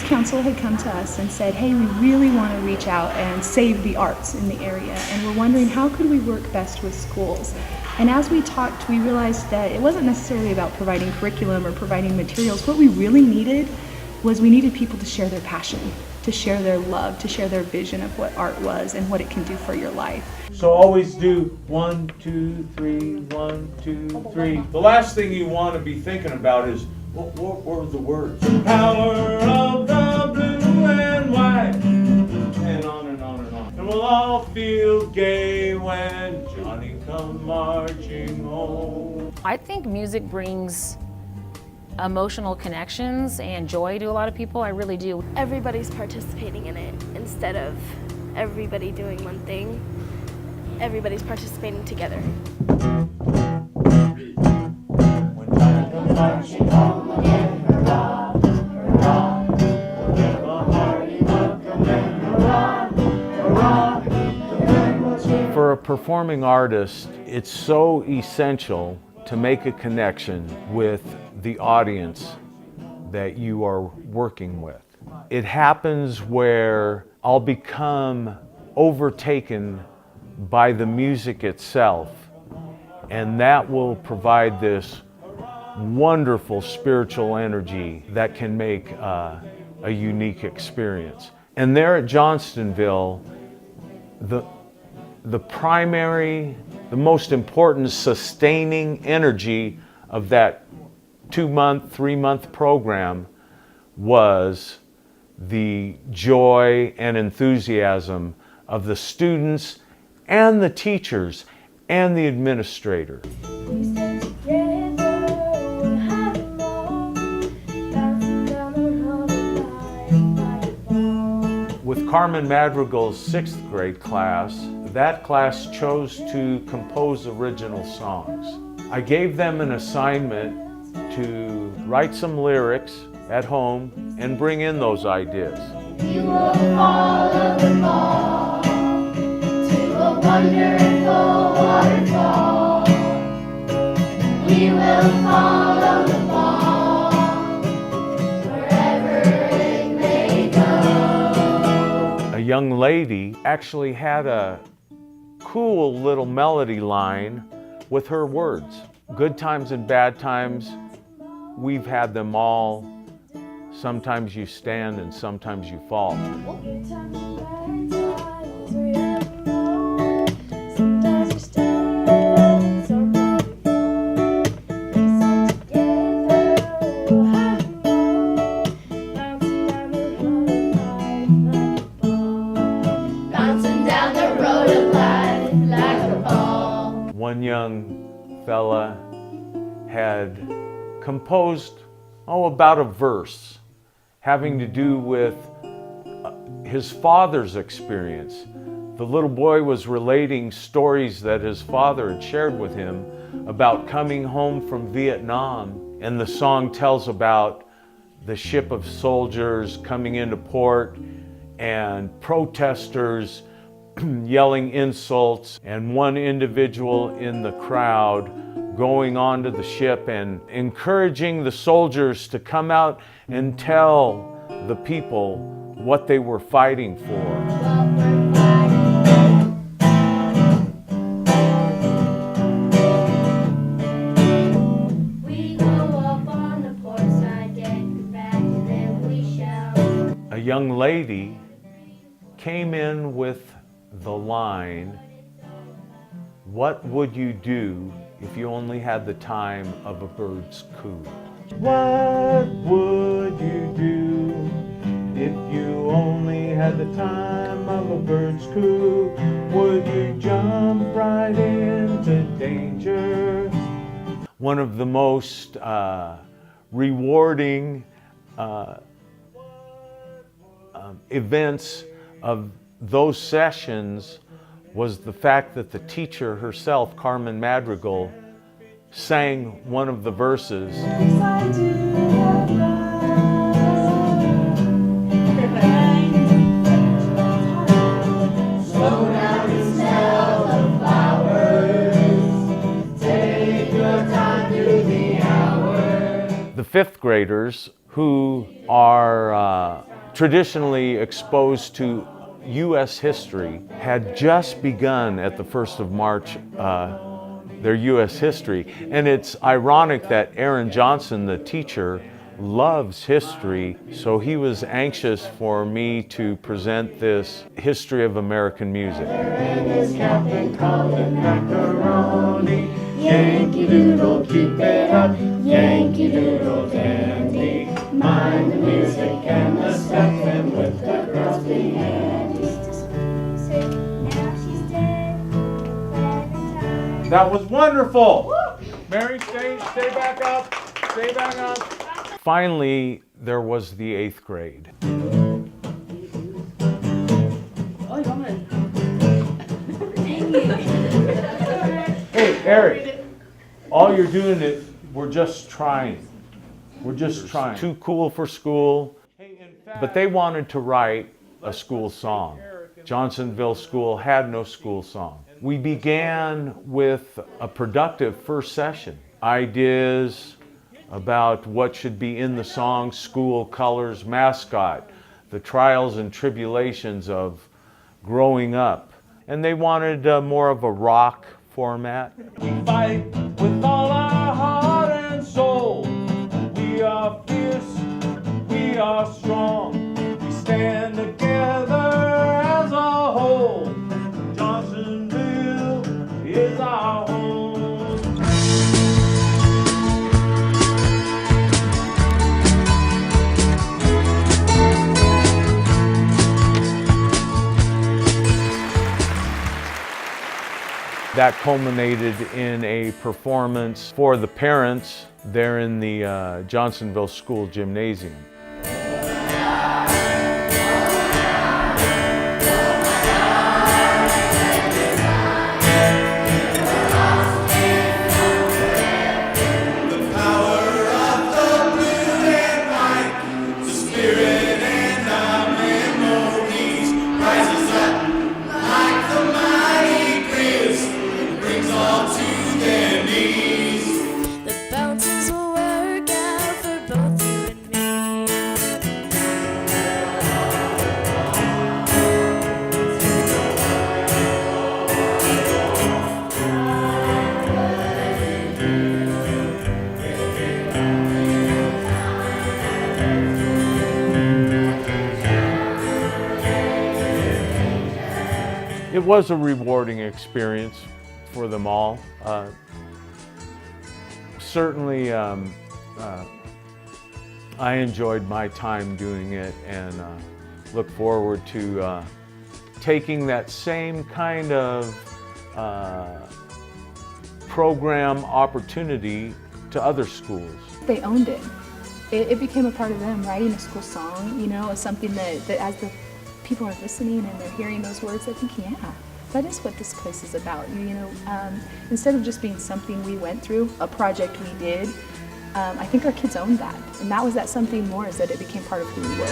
Council had come to us and said, hey, we really want to reach out and save the arts in the area, and we're wondering how could we work best with schools. And as we talked, we realized that it wasn't necessarily about providing curriculum or providing materials. What we really needed was we needed people to share their passion, to share their love, to share their vision of what art was and what it can do for your life. So always do 1, 2, 3, 1, 2, 3. The last thing you want to be thinking about is what were the words? Power of the blue and white, and on and on and on. And we'll all feel gay when Johnny come marching home. I think music brings emotional connections and joy to a lot of people. I really do. Everybody's participating in it instead of everybody doing one thing. Everybody's participating together. For a performing artist, it's so essential to make a connection with the audience that you are working with. It happens where I'll become overtaken by the music itself, and that will provide this wonderful spiritual energy that can make a unique experience. And there at Johnstonville, the primary, the most important sustaining energy of that 2-month, 3-month program was the joy and enthusiasm of the students and the teachers and the administrator. With Carmen Madrigal's 6th grade class, that class chose to compose original songs. I gave them an assignment to write some lyrics at home and bring in those ideas. We will follow the ball to a wonderful waterfall. We will follow the ball wherever it may go. A young lady actually had a cool little melody line with her words. Good times and bad times, we've had them all. Sometimes you stand and sometimes you fall. One young fella had composed, about a verse having to do with his father's experience. The little boy was relating stories that his father had shared with him about coming home from Vietnam, and the song tells about the ship of soldiers coming into port and protesters yelling insults, and one individual in the crowd going onto the ship and encouraging the soldiers to come out and tell the people what they were fighting for. We go up on the port side, get back, and then we shall. A young lady came in with the line, "What would you do if you only had the time of a bird's coo?" What would you do if you only had the time of a bird's coo? Would you jump right into danger? One of the most rewarding events of those sessions was the fact that the teacher herself, Carmen Madrigal, sang one of the verses. Slow down and smell the flowers. Take your time through the hours. The 5th graders, who are traditionally exposed to U.S. history, had just begun at the 1st of March their U.S. history. And it's ironic that Aaron Johnson, the teacher, loves history, so he was anxious for me to present this history of American music. Captain calling macaroni. Yankee Doodle, keep it up. Yankee Doodle dandy. Mind the music and the step, and with the girls be handy. That was wonderful! Mary, stay back up. Stay back up. Finally, there was the 8th grade. Hey, Eric, all you're doing is, we're just trying. We're just trying. Too cool for school, but they wanted to write a school song. Johnsonville School had no school song. We began with a productive first session. Ideas about what should be in the song, school colors, mascot, the trials and tribulations of growing up. And they wanted more of a rock format. We fight with all our heart and soul. We are fierce, we are strong. We stand together as a whole. Johnsonville is our home. That culminated in a performance for the parents there in the Johnsonville School Gymnasium. It was a rewarding experience for them all. Certainly, I enjoyed my time doing it, and look forward to taking that same kind of program opportunity to other schools. They owned it. It became a part of them. Writing a school song, you know, is something that as the people are listening and they're hearing those words, they think, yeah, that is what this place is about. You know, instead of just being something we went through, a project we did, I think our kids owned that. And that was that something more, is that it became part of who we were.